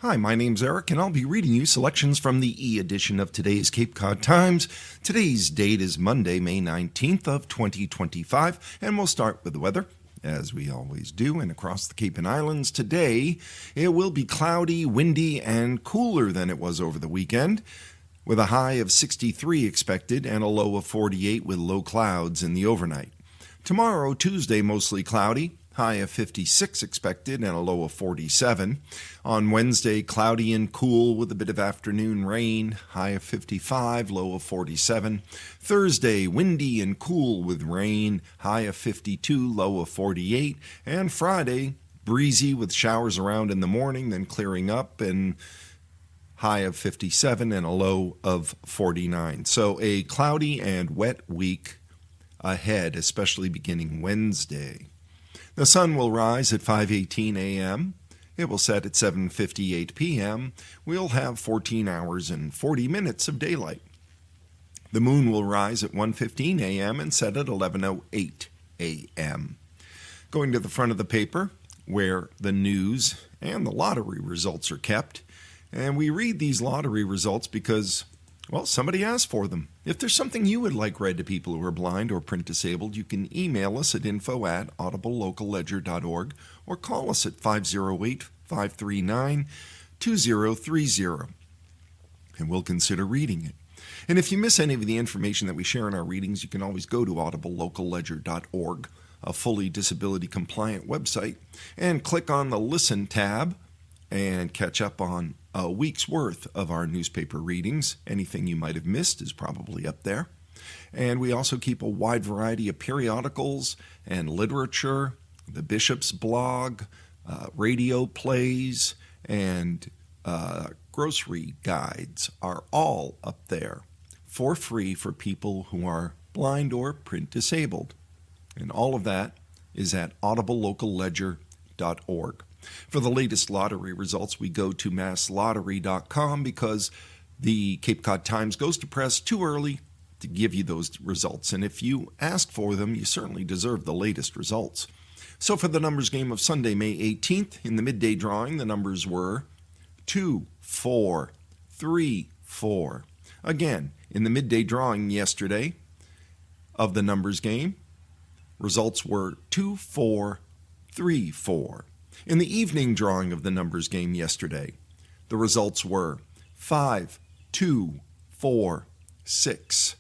Hi, my name's Eric, and I'll be reading you selections from the e-edition of today's Cape Cod Times. Today's date is Monday, May 19th of 2025, and we'll start with the weather, as we always do, and across the Cape and Islands. Today, it will be cloudy, windy, and cooler than it was over the weekend, with a high of 63 expected and a low of 48 with low clouds in the overnight. Tomorrow, Tuesday, mostly cloudy. High of 56 expected and a low of 47. On Wednesday, cloudy and cool with a bit of afternoon rain. High of 55, low of 47. Thursday, windy and cool with rain. High of 52, low of 48. And Friday, breezy with showers around in the morning, then clearing up, and high of 57 and a low of 49. So a cloudy and wet week ahead, especially beginning Wednesday. The sun will rise at 5:18 a.m. It will set at 7:58 p.m. We'll have 14 hours and 40 minutes of daylight. The moon will rise at 1:15 a.m. and set at 11:08 a.m. Going to the front of the paper, where the news and the lottery results are kept. And we read these lottery results because, well, somebody asked for them. If there's something you would like read to people who are blind or print disabled, you can email us at info@audiblelocalledger.org or call us at 508-539-2030, and we'll consider reading it. And if you miss any of the information that we share in our readings, you can always go to audiblelocalledger.org, a fully disability-compliant website, and click on the Listen tab and catch up on a week's worth of our newspaper readings. Anything you might have missed is probably up there. And we also keep a wide variety of periodicals and literature, the Bishop's blog, radio plays, and grocery guides are all up there for free for people who are blind or print disabled. And all of that is at audiblelocalledger.org. For the latest lottery results, we go to masslottery.com because the Cape Cod Times goes to press too early to give you those results. And if you ask for them, you certainly deserve the latest results. So for the numbers game of Sunday, May 18th, in the midday drawing, the numbers were 2, 4, 3, 4. Again, in the midday drawing yesterday of the numbers game, results were 2, 4, 3, 4. In the evening drawing of the numbers game yesterday, the results were 5, 2, 4, 6.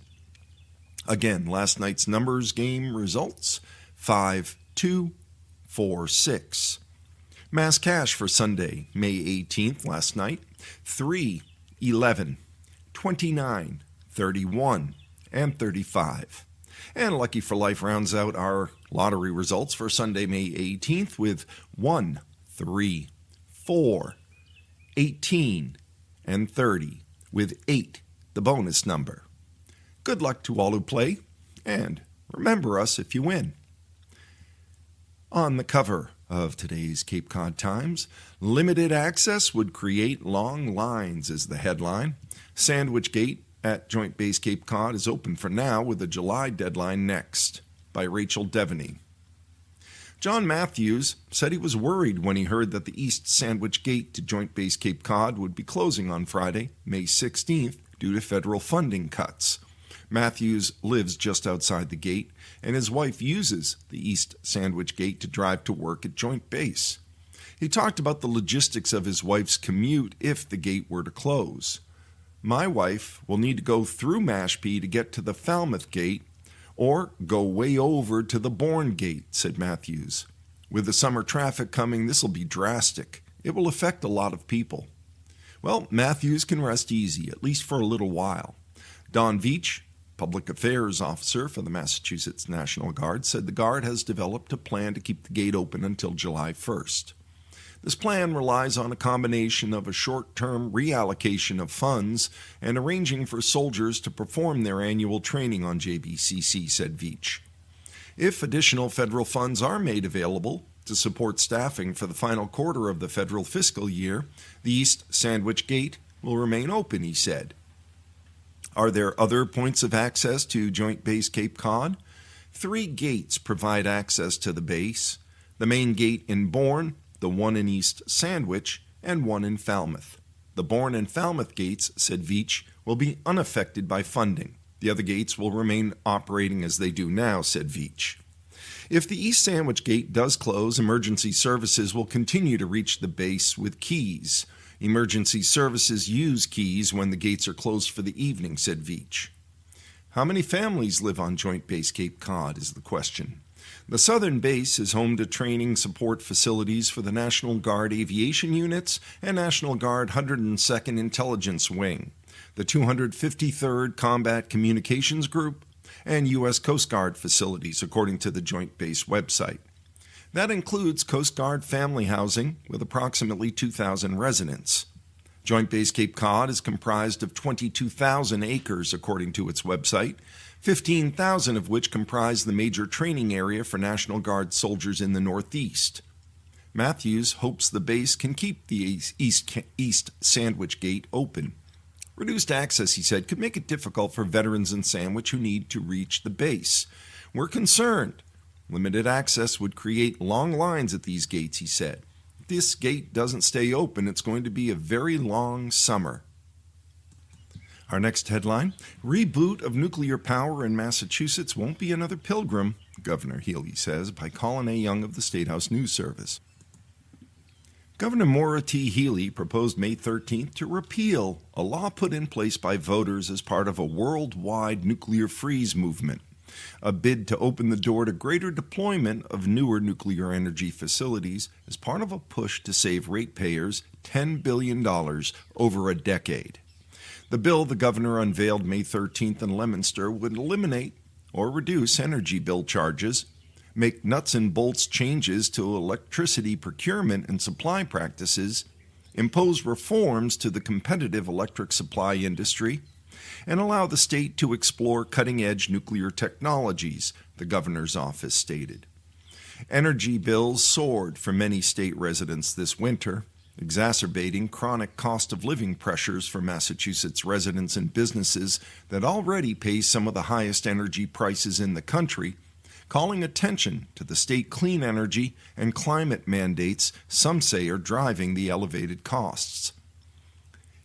Again, last night's numbers game results, 5, 2, 4, 6. Mass cash for Sunday, May 18th, last night, 3, 11, 29, 31, and 35. And Lucky for Life rounds out our lottery results for Sunday, May 18th with 1, 3, 4, 18, and 30, with 8, the bonus number. Good luck to all who play, and remember us if you win. On the cover of today's Cape Cod Times, limited access would create long lines is the headline. Sandwich Gate at Joint Base Cape Cod is open for now with a July deadline next, by Rachel Devaney. John Matthews said he was worried when he heard that the East Sandwich Gate to Joint Base Cape Cod would be closing on Friday, May 16th, due to federal funding cuts. Matthews lives just outside the gate, and his wife uses the East Sandwich Gate to drive to work at Joint Base. He talked about the logistics of his wife's commute if the gate were to close. My wife will need to go through Mashpee to get to the Falmouth Gate or go way over to the Bourne Gate, said Matthews. With the summer traffic coming, this will be drastic. It will affect a lot of people. Well, Matthews can rest easy, at least for a little while. Don Veach, Public Affairs Officer for the Massachusetts National Guard, said the Guard has developed a plan to keep the gate open until July 1st. This plan relies on a combination of a short-term reallocation of funds and arranging for soldiers to perform their annual training on JBCC, said Veach. If additional federal funds are made available to support staffing for the final quarter of the federal fiscal year, the East Sandwich Gate will remain open, he said. Are there other points of access to Joint Base Cape Cod? 3 gates provide access to the base. The main gate in Bourne, the one in East Sandwich, and one in Falmouth. The Bourne and Falmouth gates, said Veach, will be unaffected by funding. The other gates will remain operating as they do now, said Veach. If the East Sandwich Gate does close, emergency services will continue to reach the base with keys. Emergency services use keys when the gates are closed for the evening, said Veach. How many families live on Joint Base Cape Cod is the question. The southern base is home to training support facilities for the National Guard aviation units and National Guard 102nd Intelligence Wing, the 253rd Combat Communications Group, and U.S. Coast Guard facilities, according to the Joint Base website. That includes Coast Guard family housing with approximately 2,000 residents. Joint Base Cape Cod is comprised of 22,000 acres, according to its website, 15,000 of which comprise the major training area for National Guard soldiers in the Northeast. Matthews hopes the base can keep the East Sandwich Gate open. Reduced access, he said, could make it difficult for veterans in Sandwich who need to reach the base. We're concerned. Limited access would create long lines at these gates, he said. If this gate doesn't stay open, it's going to be a very long summer. Our next headline, reboot of nuclear power in Massachusetts won't be another pilgrim, Governor Healey says, by Colin A. Young of the State House News Service. Governor Maura T. Healey proposed May 13th to repeal a law put in place by voters as part of a worldwide nuclear freeze movement, a bid to open the door to greater deployment of newer nuclear energy facilities as part of a push to save ratepayers $10 billion over a decade. The bill the governor unveiled May 13th in Leominster would eliminate or reduce energy bill charges, make nuts and bolts changes to electricity procurement and supply practices, impose reforms to the competitive electric supply industry, and allow the state to explore cutting-edge nuclear technologies, the governor's office stated. Energy bills soared for many state residents this winter, exacerbating chronic cost of living pressures for Massachusetts residents and businesses that already pay some of the highest energy prices in the country, calling attention to the state clean energy and climate mandates some say are driving the elevated costs.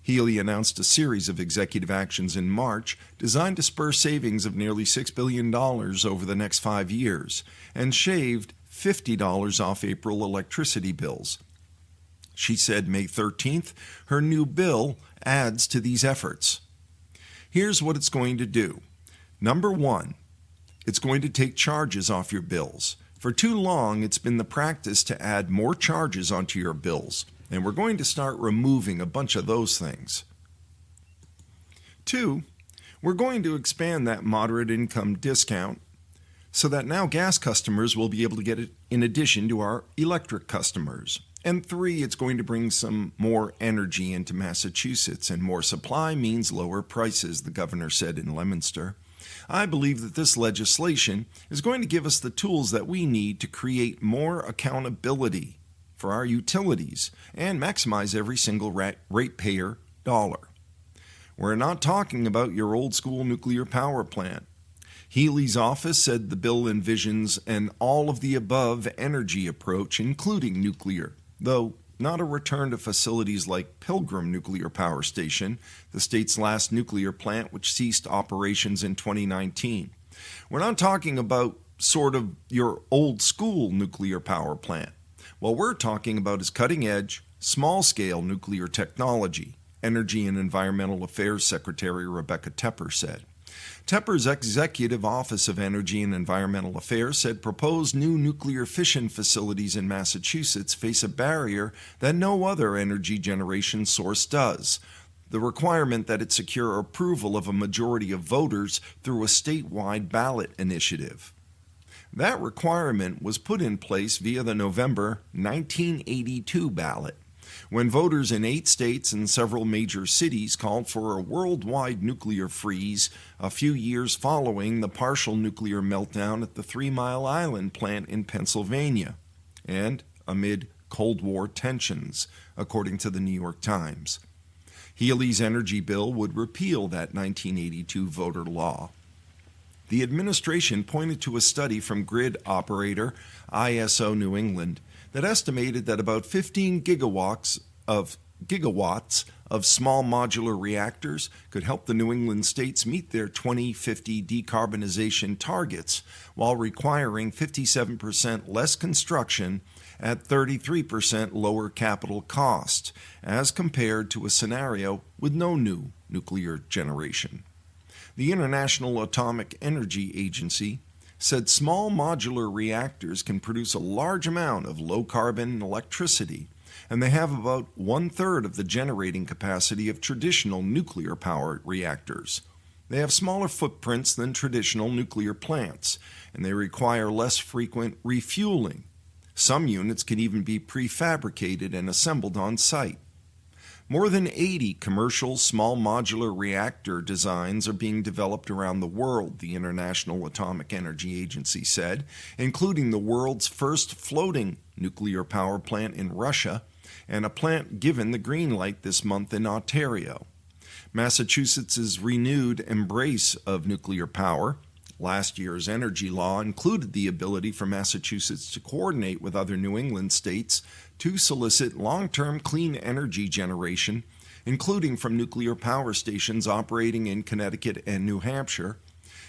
Healey announced a series of executive actions in March designed to spur savings of nearly $6 billion over the next 5 years and shaved $50 off April electricity bills. She said May 13th, her new bill adds to these efforts. Here's what it's going to do. Number one, it's going to take charges off your bills. For too long, it's been the practice to add more charges onto your bills, and we're going to start removing a bunch of those things. 2, we're going to expand that moderate income discount so that now gas customers will be able to get it in addition to our electric customers. And 3, it's going to bring some more energy into Massachusetts, and more supply means lower prices, the governor said in Leominster. I believe that this legislation is going to give us the tools that we need to create more accountability for our utilities and maximize every single ratepayer dollar. We're not talking about your old school nuclear power plant. Healey's office said the bill envisions an all-of-the-above energy approach, including nuclear, though not a return to facilities like Pilgrim Nuclear Power Station, the state's last nuclear plant which ceased operations in 2019. We're not talking about sort of your old-school nuclear power plant. What we're talking about is cutting-edge, small-scale nuclear technology, Energy and Environmental Affairs Secretary Rebecca Tepper said. Tepper's Executive Office of Energy and Environmental Affairs said proposed new nuclear fission facilities in Massachusetts face a barrier that no other energy generation source does, the requirement that it secure approval of a majority of voters through a statewide ballot initiative. That requirement was put in place via the November 1982 ballot, when voters in 8 states and several major cities called for a worldwide nuclear freeze a few years following the partial nuclear meltdown at the 3 Mile Island plant in Pennsylvania, and amid Cold War tensions, according to the New York Times. Healey's energy bill would repeal that 1982 voter law. The administration pointed to a study from grid operator ISO New England that estimated that about 15 gigawatts gigawatts of small modular reactors could help the New England states meet their 2050 decarbonization targets while requiring 57% less construction at 33% lower capital cost, as compared to a scenario with no new nuclear generation. The International Atomic Energy Agency said small modular reactors can produce a large amount of low-carbon electricity, and they have about 1/3 of the generating capacity of traditional nuclear-powered reactors. They have smaller footprints than traditional nuclear plants, and they require less frequent refueling. Some units can even be prefabricated and assembled on site. More than 80 commercial small modular reactor designs are being developed around the world, the International Atomic Energy Agency said, including the world's first floating nuclear power plant in Russia and a plant given the green light this month in Ontario. Massachusetts' renewed embrace of nuclear power. Last year's energy law included the ability for Massachusetts to coordinate with other New England states to solicit long-term clean energy generation, including from nuclear power stations operating in Connecticut and New Hampshire,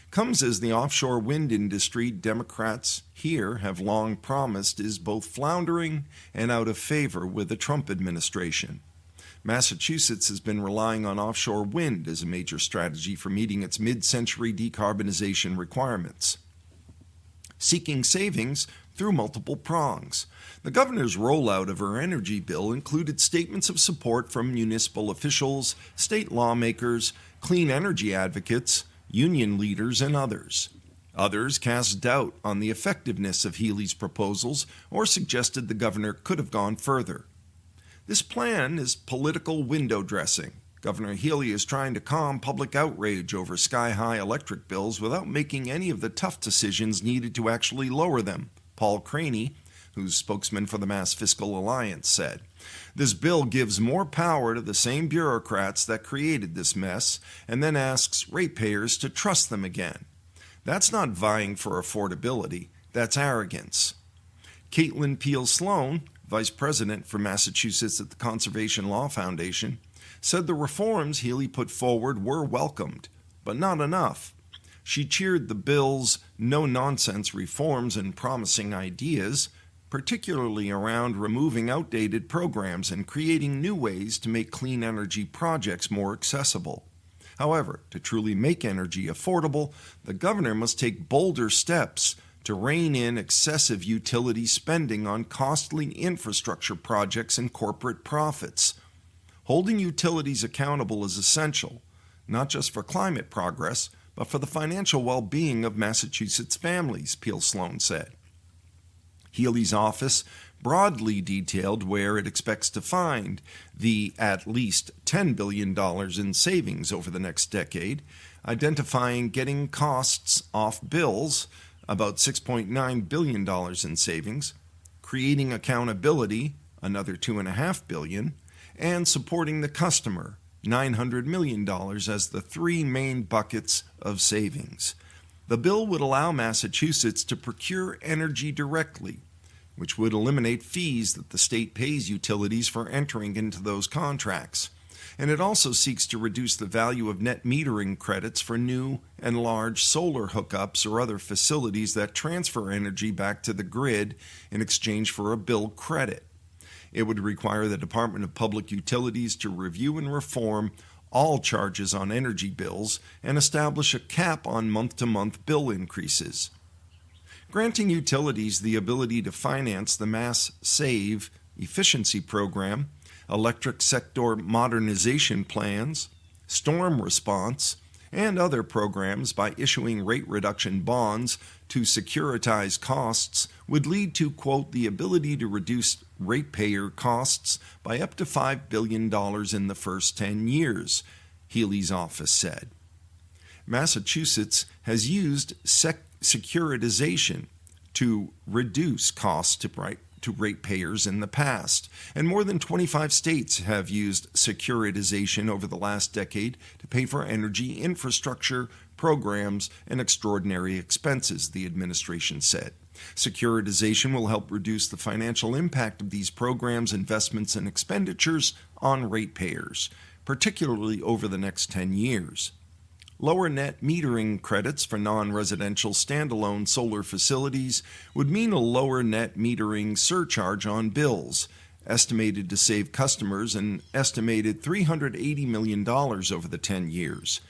comes as the offshore wind industry Democrats here have long promised is both floundering and out of favor with the Trump administration. Massachusetts has been relying on offshore wind as a major strategy for meeting its mid-century decarbonization requirements, seeking savings through multiple prongs. The governor's rollout of her energy bill included statements of support from municipal officials, state lawmakers, clean energy advocates, union leaders, and others. Others cast doubt on the effectiveness of Healey's proposals or suggested the governor could have gone further. This plan is political window dressing. Governor Healey is trying to calm public outrage over sky-high electric bills without making any of the tough decisions needed to actually lower them, Paul Craney, who's spokesman for the Mass Fiscal Alliance, said. This bill gives more power to the same bureaucrats that created this mess and then asks ratepayers to trust them again. That's not vying for affordability, that's arrogance. Caitlin Peel-Sloan, vice president for Massachusetts at the Conservation Law Foundation, said the reforms Healey put forward were welcomed, but not enough. She cheered the bill's no-nonsense reforms and promising ideas, particularly around removing outdated programs and creating new ways to make clean energy projects more accessible. However, to truly make energy affordable, the governor must take bolder steps to rein in excessive utility spending on costly infrastructure projects and corporate profits. Holding utilities accountable is essential, not just for climate progress, but for the financial well-being of Massachusetts families, Peel-Sloan said. Healey's office broadly detailed where it expects to find the at least $10 billion in savings over the next decade, identifying getting costs off bills, about $6.9 billion in savings, creating accountability, another $2.5 billion, and supporting the customer, $900 million as the three main buckets of savings. The bill would allow Massachusetts to procure energy directly, which would eliminate fees that the state pays utilities for entering into those contracts. And it also seeks to reduce the value of net metering credits for new and large solar hookups or other facilities that transfer energy back to the grid in exchange for a bill credit. It would require the Department of Public Utilities to review and reform all charges on energy bills and establish a cap on month-to-month bill increases. Granting utilities the ability to finance the Mass Save efficiency program, electric sector modernization plans, storm response, and other programs by issuing rate reduction bonds to securitize costs would lead to, quote, the ability to reduce ratepayer costs by up to $5 billion in the first 10 years, Healey's office said. Massachusetts has used securitization to reduce costs to ratepayers in the past, and more than 25 states have used securitization over the last decade to pay for energy infrastructure programs and extraordinary expenses, the administration said. Securitization will help reduce the financial impact of these programs, investments, and expenditures on ratepayers, particularly over the next 10 years. Lower net metering credits for non-residential standalone solar facilities would mean a lower net metering surcharge on bills, estimated to save customers an estimated $380 million over the 10 years.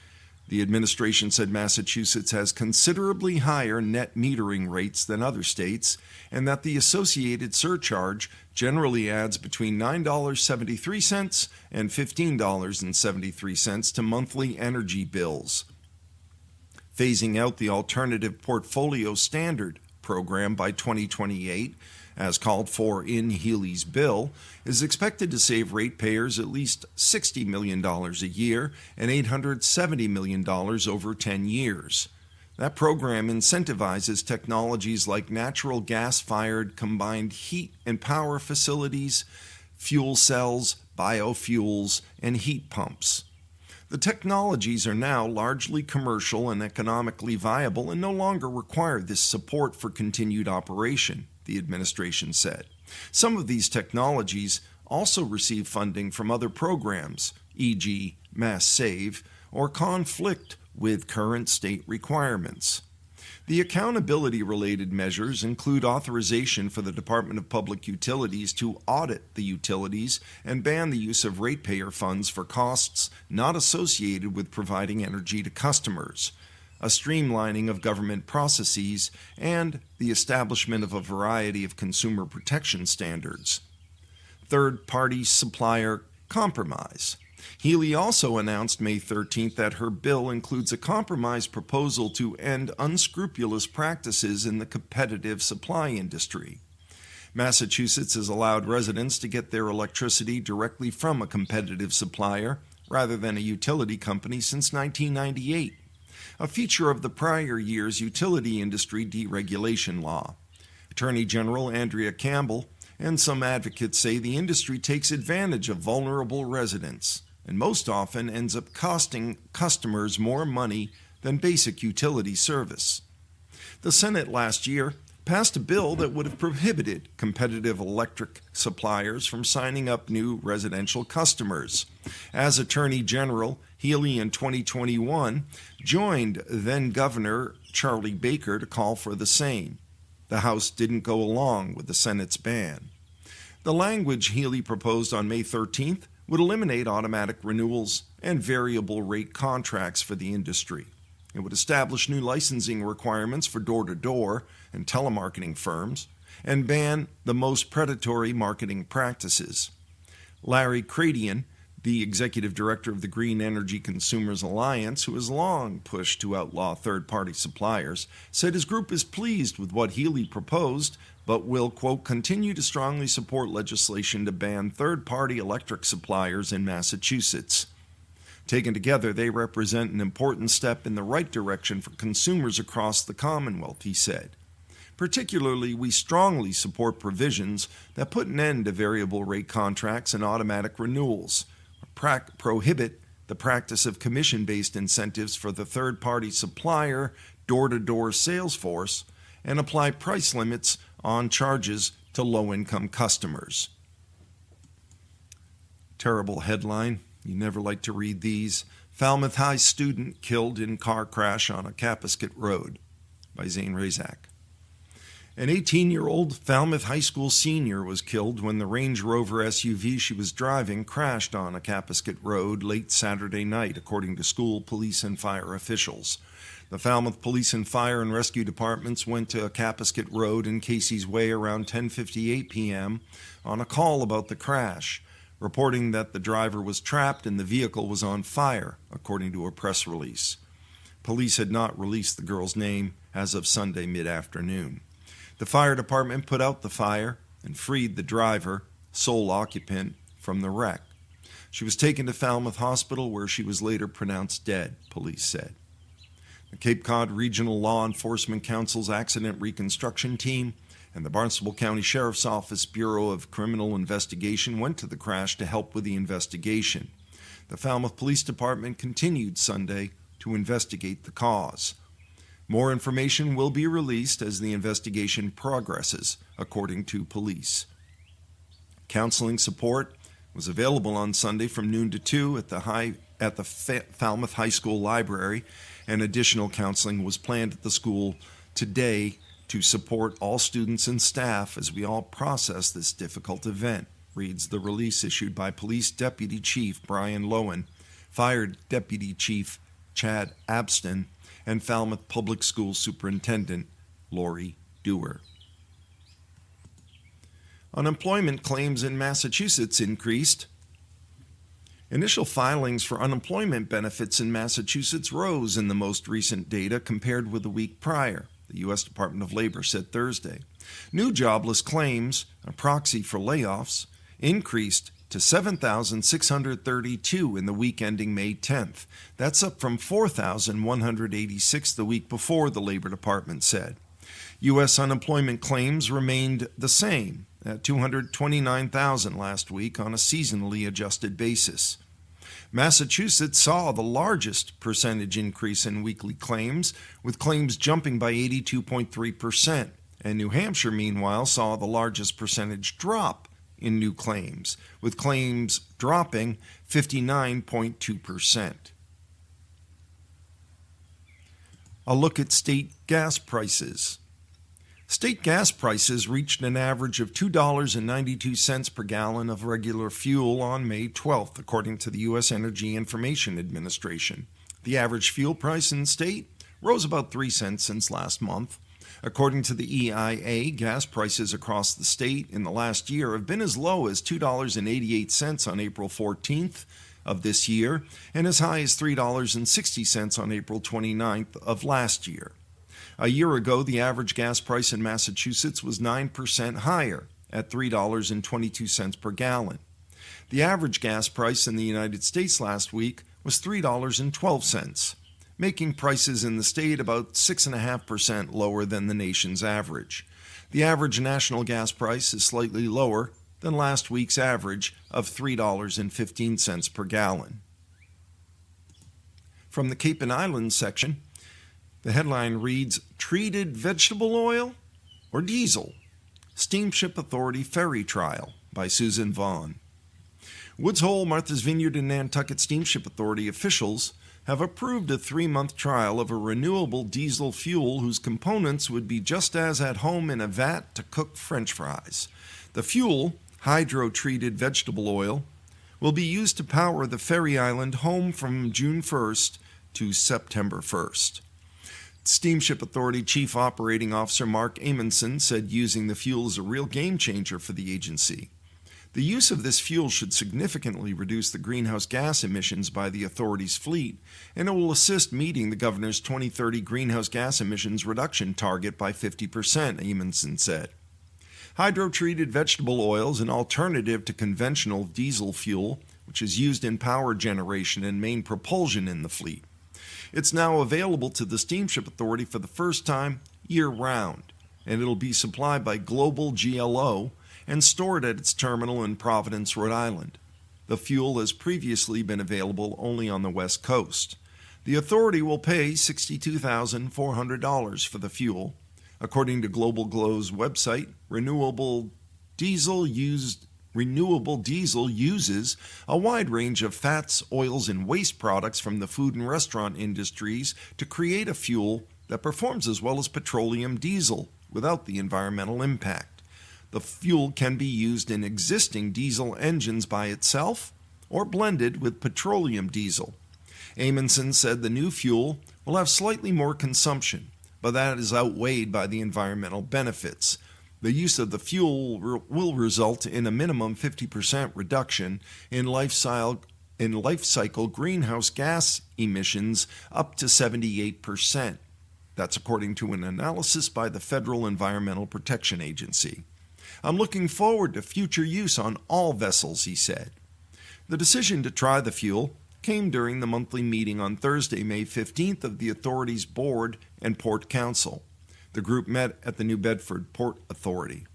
The administration said Massachusetts has considerably higher net metering rates than other states, and that the associated surcharge generally adds between $9.73 and $15.73 to monthly energy bills. Phasing out the Alternative Portfolio Standard program by 2028, as called for in Healey's bill, is expected to save ratepayers at least $60 million a year and $870 million over 10 years. That program incentivizes technologies like natural gas-fired combined heat and power facilities, fuel cells, biofuels, and heat pumps. The technologies are now largely commercial and economically viable and no longer require this support for continued operation, the administration said. Some of these technologies also receive funding from other programs, e.g., Mass Save, or conflict with current state requirements. The accountability-related measures include authorization for the Department of Public Utilities to audit the utilities and ban the use of ratepayer funds for costs not associated with providing energy to customers, a streamlining of government processes, and the establishment of a variety of consumer protection standards. Third-party supplier compromise. Healey also announced May 13th that her bill includes a compromise proposal to end unscrupulous practices in the competitive supply industry. Massachusetts has allowed residents to get their electricity directly from a competitive supplier rather than a utility company since 1998, a feature of the prior year's utility industry deregulation law. Attorney General Andrea Campbell and some advocates say the industry takes advantage of vulnerable residents and most often ends up costing customers more money than basic utility service. The Senate last year passed a bill that would have prohibited competitive electric suppliers from signing up new residential customers. As Attorney General, Healey in 2021 joined then-Governor Charlie Baker to call for the same. The House didn't go along with the Senate's ban. The language Healey proposed on May 13th would eliminate automatic renewals and variable rate contracts for the industry. It would establish new licensing requirements for door-to-door and telemarketing firms and ban the most predatory marketing practices. Larry Cradian, the executive director of the Green Energy Consumers Alliance, who has long pushed to outlaw third-party suppliers, said his group is pleased with what Healey proposed, but will, quote, continue to strongly support legislation to ban third-party electric suppliers in Massachusetts. Taken together, they represent an important step in the right direction for consumers across the Commonwealth, he said. Particularly, we strongly support provisions that put an end to variable rate contracts and automatic renewals, prohibit the practice of commission-based incentives for the third-party supplier door-to-door sales force, and apply price limits on charges to low-income customers. Terrible headline. You never like to read these. Falmouth High student killed in car crash on a Capisket road, by Zane Razak. An 18-year-old Falmouth High School senior was killed when the Range Rover SUV she was driving crashed on a Capisket road late Saturday night, according to school, police, and fire officials. The Falmouth Police and Fire and Rescue Departments went to Capisket Road in Casey's Way around 10:58 p.m. on a call about the crash, reporting that the driver was trapped and the vehicle was on fire, according to a press release. Police had not released the girl's name as of Sunday mid-afternoon. The fire department put out the fire and freed the driver, sole occupant, from the wreck. She was taken to Falmouth Hospital, where she was later pronounced dead, police said. The Cape Cod Regional Law Enforcement Council's Accident Reconstruction Team and the Barnstable County Sheriff's Office Bureau of Criminal Investigation went to the crash to help with the investigation. The Falmouth Police Department continued Sunday to investigate the cause. More information will be released as the investigation progresses, according to police. Counseling support was available on Sunday from noon to 2 at the Falmouth High School Library, and additional counseling was planned at the school today to support all students and staff as we all process this difficult event, reads the release issued by Police Deputy Chief Brian Lowen, Fire Deputy Chief Chad Abston, and Falmouth Public School Superintendent Lori Dewar. Unemployment claims in Massachusetts increased. Initial filings for unemployment benefits in Massachusetts rose in the most recent data compared with the week prior, the U.S. Department of Labor said Thursday. New jobless claims, a proxy for layoffs, increased to 7,632 in the week ending May 10th. That's up from 4,186 the week before, the Labor Department said. U.S. unemployment claims remained the same at 229,000 last week on a seasonally adjusted basis. Massachusetts saw the largest percentage increase in weekly claims, with claims jumping by 82.3%, and New Hampshire, meanwhile, saw the largest percentage drop in new claims, with claims dropping 59.2%. A look at state gas prices. State gas prices reached an average of $2.92 per gallon of regular fuel on May 12th, according to the U.S. Energy Information Administration. The average fuel price in the state rose about 3 cents since last month. According to the EIA, gas prices across the state in the last year have been as low as $2.88 on April 14th of this year and as high as $3.60 on April 29th of last year. A year ago, the average gas price in Massachusetts was 9% higher at $3.22 per gallon. The average gas price in the United States last week was $3.12, making prices in the state about 6.5% lower than the nation's average. The average national gas price is slightly lower than last week's average of $3.15 per gallon. From the Cape and Islands section, the headline reads, Treated Vegetable Oil or Diesel? Steamship Authority Ferry Trial by Susan Vaughn. Woods Hole, Martha's Vineyard, and Nantucket Steamship Authority officials have approved a 3-month trial of a renewable diesel fuel whose components would be just as at home in a vat to cook French fries. The fuel, hydro-treated vegetable oil, will be used to power the Ferry Island home from June 1st to September 1st. Steamship Authority Chief Operating Officer Mark Amundsen said using the fuel is a real game changer for the agency. The use of this fuel should significantly reduce the greenhouse gas emissions by the authority's fleet, and it will assist meeting the governor's 2030 greenhouse gas emissions reduction target by 50%, Amundsen said. Hydro-treated vegetable oil is an alternative to conventional diesel fuel, which is used in power generation and main propulsion in the fleet. It's now available to the Steamship Authority for the first time year-round, and it'll be supplied by Global GLO and stored at its terminal in Providence, Rhode Island. The fuel has previously been available only on the West Coast. The authority will pay $62,400 for the fuel. According to Global GLO's website, renewable diesel uses a wide range of fats, oils, and waste products from the food and restaurant industries to create a fuel that performs as well as petroleum diesel without the environmental impact. The fuel can be used in existing diesel engines by itself or blended with petroleum diesel. Amundsen said the new fuel will have slightly more consumption, but that is outweighed by the environmental benefits. The use of the fuel will result in a minimum 50% reduction in life cycle greenhouse gas emissions up to 78%. That's according to an analysis by the Federal Environmental Protection Agency. I'm looking forward to future use on all vessels, he said. The decision to try the fuel came during the monthly meeting on Thursday, May 15th of the authority's board and port council. The group met at the New Bedford Port Authority.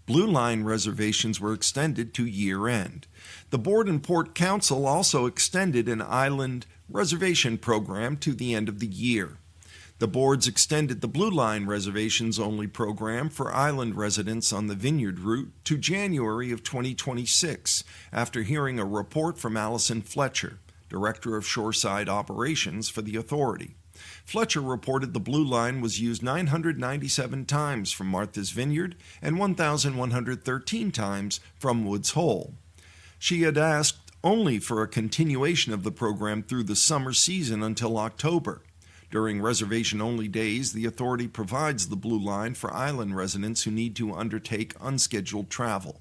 Blue Line reservations were extended to year-end. The Board and Port Council also extended an island reservation program to the end of the year. The boards extended the Blue Line reservations only program for island residents on the Vineyard route to January of 2026 after hearing a report from Allison Fletcher, Director of Shoreside Operations for the authority. Fletcher reported the Blue Line was used 997 times from Martha's Vineyard and 1,113 times from Woods Hole. She had asked only for a continuation of the program through the summer season until October. During reservation-only days, the authority provides the Blue Line for island residents who need to undertake unscheduled travel.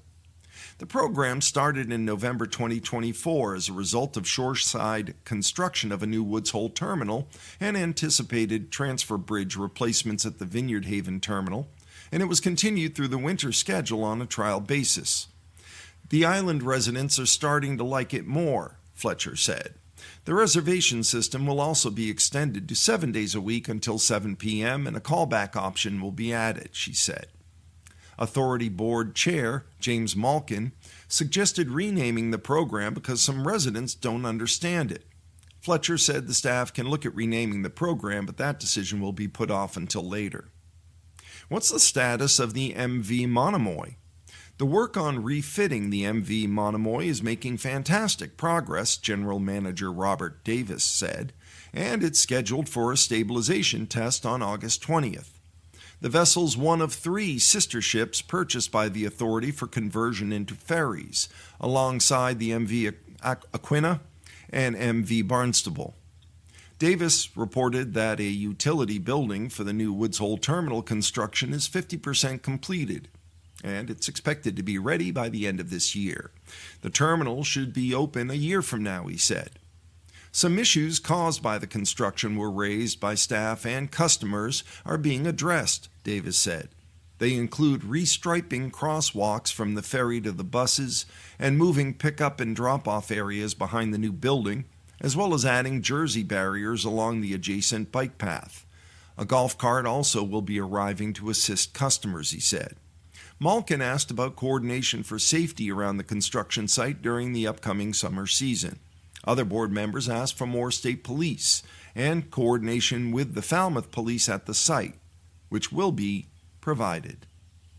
The program started in November 2024 as a result of shoreside construction of a new Woods Hole terminal and anticipated transfer bridge replacements at the Vineyard Haven terminal, and it was continued through the winter schedule on a trial basis. The island residents are starting to like it more, Fletcher said. The reservation system will also be extended to 7 days a week until 7 p.m., and a callback option will be added, she said. Authority Board Chair James Malkin suggested renaming the program because some residents don't understand it. Fletcher said the staff can look at renaming the program, but that decision will be put off until later. What's the status of the MV Monomoy? The work on refitting the MV Monomoy is making fantastic progress, General Manager Robert Davis said, and it's scheduled for a stabilization test on August 20th. The vessel's one of 3 sister ships purchased by the authority for conversion into ferries, alongside the MV Aquina and MV Barnstable. Davis reported that a utility building for the new Woods Hole terminal construction is 50% completed, and it's expected to be ready by the end of this year. The terminal should be open a year from now, he said. Some issues caused by the construction were raised by staff and customers are being addressed, Davis said. They include restriping crosswalks from the ferry to the buses and moving pickup and drop-off areas behind the new building, as well as adding jersey barriers along the adjacent bike path. A golf cart also will be arriving to assist customers, he said. Malkin asked about coordination for safety around the construction site during the upcoming summer season. Other board members asked for more state police and coordination with the Falmouth police at the site, which will be provided.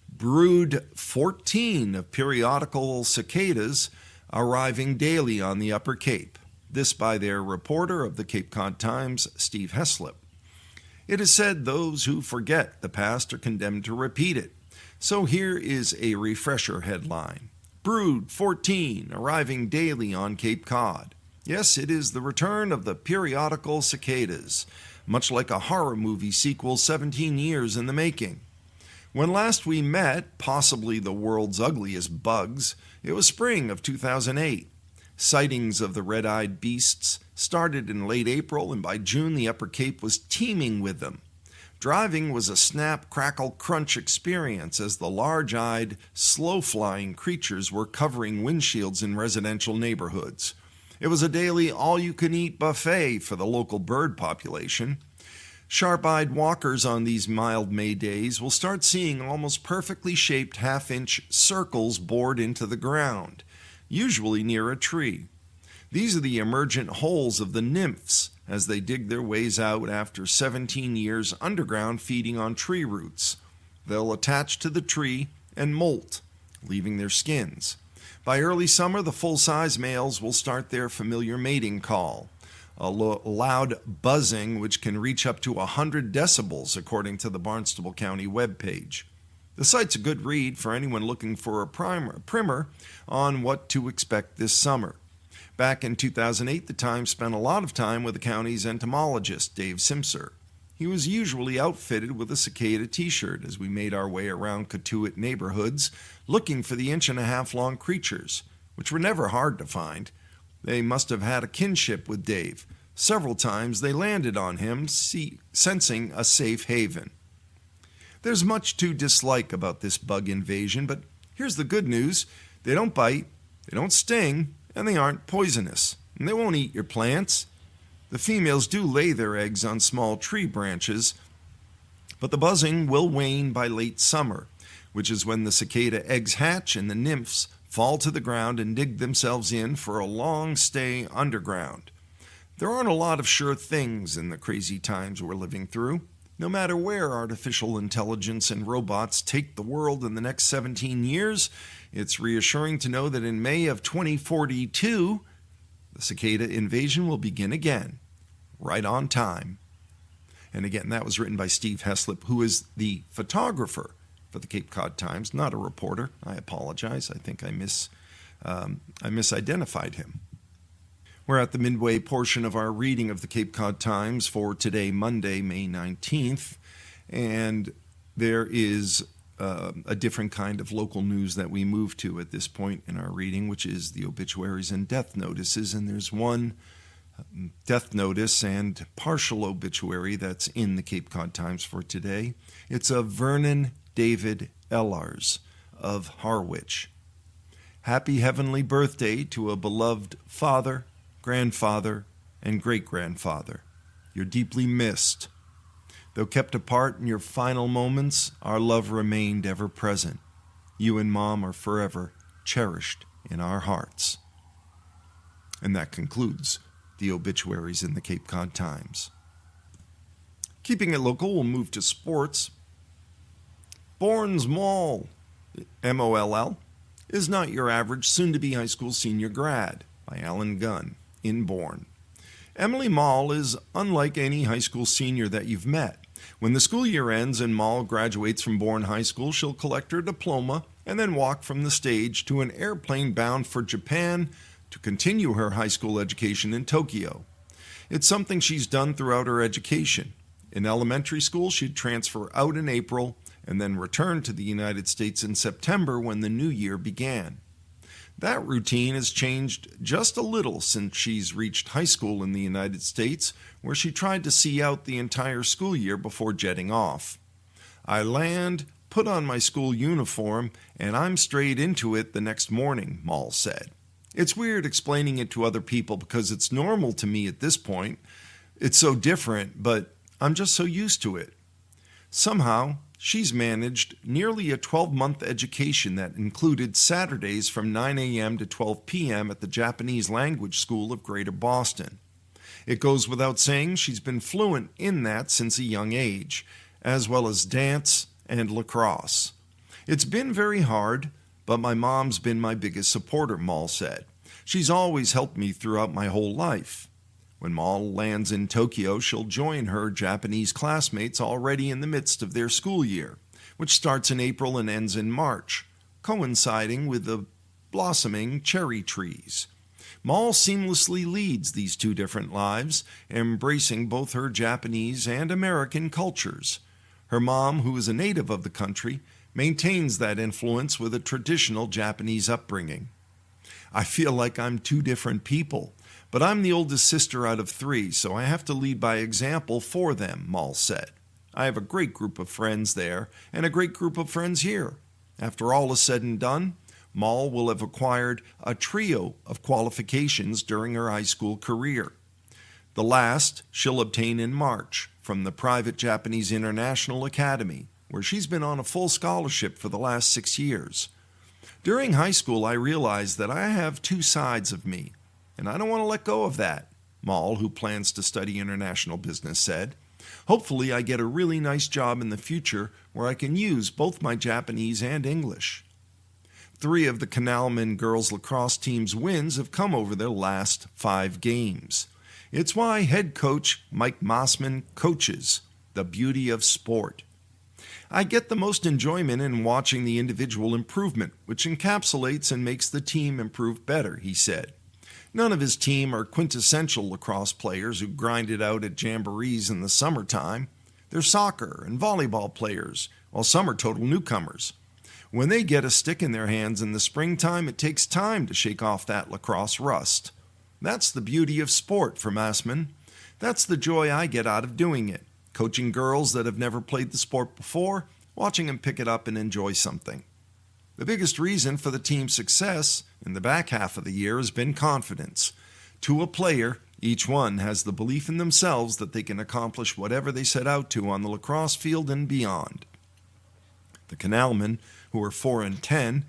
Brood 14 of periodical cicadas arriving daily on the Upper Cape. This by their reporter of the Cape Cod Times, Steve Heslip. It is said those who forget the past are condemned to repeat it. So here is a refresher headline. Brood 14 arriving daily on Cape Cod. Yes, it is the return of the periodical cicadas, much like a horror movie sequel 17 years in the making. When last we met, possibly the world's ugliest bugs, it was spring of 2008. Sightings of the red-eyed beasts started in late April, and by June the Upper Cape was teeming with them. Driving was a snap, crackle, crunch experience as the large-eyed, slow-flying creatures were covering windshields in residential neighborhoods. It was a daily all-you-can-eat buffet for the local bird population. Sharp-eyed walkers on these mild May days will start seeing almost perfectly shaped half-inch circles bored into the ground, usually near a tree. These are the emergent holes of the nymphs as they dig their ways out after 17 years underground feeding on tree roots. They'll attach to the tree and molt, leaving their skins. By early summer, the full-size males will start their familiar mating call, a loud buzzing which can reach up to 100 decibels, according to the Barnstable County webpage. The site's a good read for anyone looking for a primer on what to expect this summer. Back in 2008, the Times spent a lot of time with the county's entomologist, Dave Simpson. He was usually outfitted with a cicada t-shirt as we made our way around Cotuit neighborhoods looking for the inch-and-a-half-long creatures, which were never hard to find. They must have had a kinship with Dave. Several times they landed on him, sensing a safe haven. There's much to dislike about this bug invasion, but here's the good news. They don't bite, they don't sting, and they aren't poisonous. And they won't eat your plants. The females do lay their eggs on small tree branches, but the buzzing will wane by late summer, which is when the cicada eggs hatch and the nymphs fall to the ground and dig themselves in for a long stay underground. There aren't a lot of sure things in the crazy times we're living through. No matter where artificial intelligence and robots take the world in the next 17 years, it's reassuring to know that in May of 2042, the cicada invasion will begin again, right on time. And again, that was written by Steve Heslop, who is the photographer for the Cape Cod Times, not a reporter. I apologize. I think I misidentified him. We're at the midway portion of our reading of the Cape Cod Times for today, Monday, May 19th, and there is a different kind of local news that we move to at this point in our reading, which is the obituaries and death notices, and there's one death notice and partial obituary that's in the Cape Cod Times for today. It's of Vernon David Ellars of Harwich. Happy heavenly birthday to a beloved father, grandfather, and great-grandfather. You're deeply missed. Though kept apart in your final moments, our love remained ever present. You and Mom are forever cherished in our hearts. And that concludes the obituaries in the Cape Cod Times. Keeping it local, we'll move to sports. Bourne's Moll, M-O-L-L, is not your average soon-to-be high school senior grad, by Alan Gunn, in Bourne. Emily Moll is unlike any high school senior that you've met. When the school year ends and Moll graduates from Bourne High School, she'll collect her diploma and then walk from the stage to an airplane bound for Japan to continue her high school education in Tokyo. It's something she's done throughout her education. In elementary school, she'd transfer out in April and then return to the United States in September when the new year began. That routine has changed just a little since she's reached high school in the United States, where she tried to see out the entire school year before jetting off. I land, put on my school uniform, and I'm straight into it the next morning, Moll said. It's weird explaining it to other people because it's normal to me at this point. It's so different, but I'm just so used to it. Somehow, she's managed nearly a 12-month education that included Saturdays from 9 a.m. to 12 p.m. at the Japanese Language School of Greater Boston. It goes without saying she's been fluent in that since a young age, as well as dance and lacrosse. It's been very hard, but my mom's been my biggest supporter, Moll said. She's always helped me throughout my whole life. When Moll lands in Tokyo, she'll join her Japanese classmates already in the midst of their school year, which starts in April and ends in March, coinciding with the blossoming cherry trees. Moll seamlessly leads these two different lives, embracing both her Japanese and American cultures. Her mom, who is a native of the country, maintains that influence with a traditional Japanese upbringing. I feel like I'm two different people, but I'm the oldest sister out of 3, so I have to lead by example for them, Moll said. I have a great group of friends there and a great group of friends here. After all is said and done, Moll will have acquired a trio of qualifications during her high school career. The last she'll obtain in March from the private Japanese International Academy, where she's been on a full scholarship for the last 6 years. During high school, I realized that I have two sides of me, and I don't want to let go of that, Moll, who plans to study international business, said. Hopefully, I get a really nice job in the future where I can use both my Japanese and English. 3 of the Canalman girls lacrosse team's wins have come over their last 5 games. It's why head coach Mike Mossman coaches the beauty of sport. I get the most enjoyment in watching the individual improvement, which encapsulates and makes the team improve better, he said. None of his team are quintessential lacrosse players who grind it out at jamborees in the summertime. They're soccer and volleyball players, while some are total newcomers. When they get a stick in their hands in the springtime, it takes time to shake off that lacrosse rust. That's the beauty of sport for Mossman. That's the joy I get out of doing it. Coaching girls that have never played the sport before, watching them pick it up and enjoy something. The biggest reason for the team's success in the back half of the year has been confidence. To a player, each one has the belief in themselves that they can accomplish whatever they set out to on the lacrosse field and beyond. The Canalmen, who were 4-10,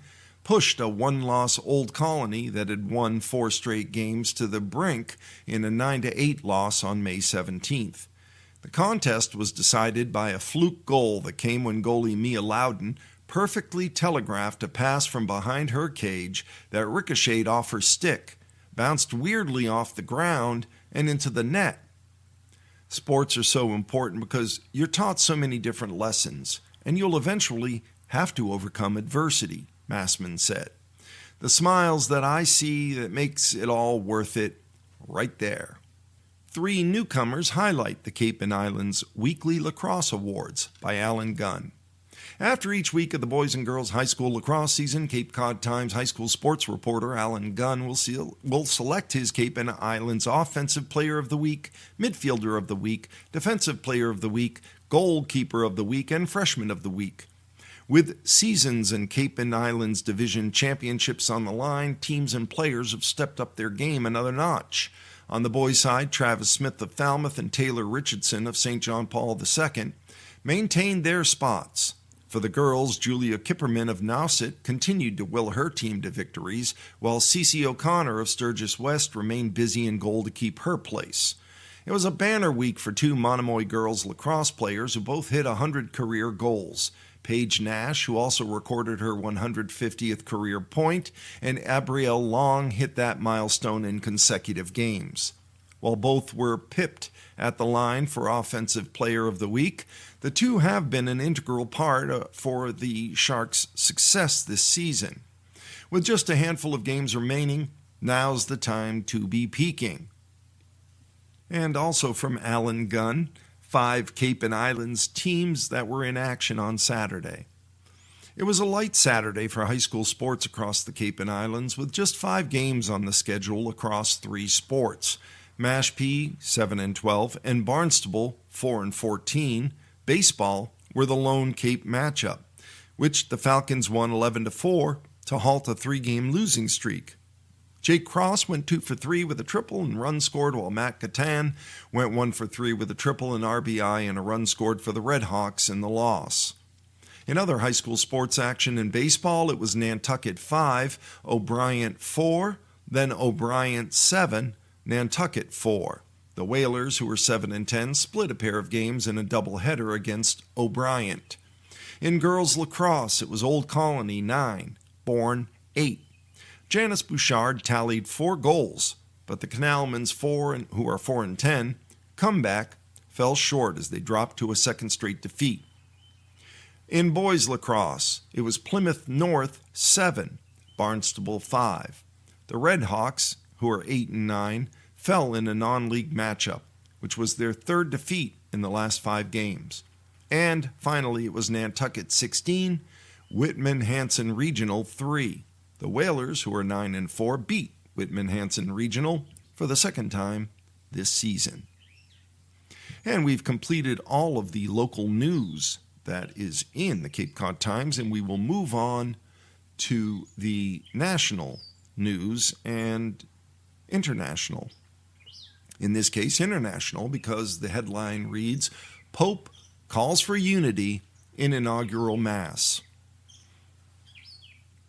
pushed a 1-loss Old Colony that had won 4 straight games to the brink in a 9-8 loss on May 17th. The contest was decided by a fluke goal that came when goalie Mia Loudon perfectly telegraphed a pass from behind her cage that ricocheted off her stick, bounced weirdly off the ground, and into the net. Sports are so important because you're taught so many different lessons, and you'll eventually have to overcome adversity, Massman said. The smiles that I see that makes it all worth it, right there. 3 newcomers highlight the Cape and Islands Weekly Lacrosse Awards by Alan Gunn. After each week of the boys and girls high school lacrosse season, Cape Cod Times high school sports reporter Alan Gunn will select his Cape and Islands Offensive Player of the Week, Midfielder of the Week, Defensive Player of the Week, Goalkeeper of the Week, and Freshman of the Week. With seasons and Cape and Islands Division championships on the line, teams and players have stepped up their game another notch. On the boys' side, Travis Smith of Falmouth and Taylor Richardson of St. John Paul II maintained their spots. For the girls, Julia Kipperman of Nauset continued to will her team to victories, while Cece O'Connor of Sturgis West remained busy in goal to keep her place. It was a banner week for 2 Monomoy girls lacrosse players who both hit 100 career goals. Paige Nash, who also recorded her 150th career point, and Abrielle Long hit that milestone in consecutive games. While both were pipped at the line for Offensive Player of the Week, the two have been an integral part for the Sharks' success this season. With just a handful of games remaining, now's the time to be peaking. And also from Alan Gunn, 5 Cape and Islands teams that were in action on Saturday. It was a light Saturday for high school sports across the Cape and Islands, with just 5 games on the schedule across 3 sports. Mashpee, 7-12, and Barnstable, 4-14, baseball were the lone Cape matchup, which the Falcons won 11-4 to halt a 3-game losing streak. Jake Cross went 2 for 3 with a triple and run scored, while Matt Catan went 1 for 3 with a triple and RBI and a run scored for the Red Hawks in the loss. In other high school sports action in baseball, it was Nantucket 5, O'Brien 4, then O'Brien 7, Nantucket 4. The Whalers, who were 7-10, split a pair of games in a doubleheader against O'Brien. In girls lacrosse, it was Old Colony 9, Bourne 8. Janice Bouchard tallied 4 goals, but the Canalmans, who are 4-10, comeback fell short as they dropped to a second straight defeat. In boys lacrosse, it was Plymouth North 7, Barnstable 5. The Red Hawks, who are 8-9, fell in a non-league matchup, which was their 3rd defeat in the last 5 games. And finally, it was Nantucket 16, Whitman-Hanson Regional 3. The Whalers, who are 9-4, beat Whitman-Hanson Regional for the 2nd time this season. And we've completed all of the local news that is in the Cape Cod Times, and we will move on to the national news and international. In this case, international, because the headline reads, Pope calls for unity in inaugural Mass,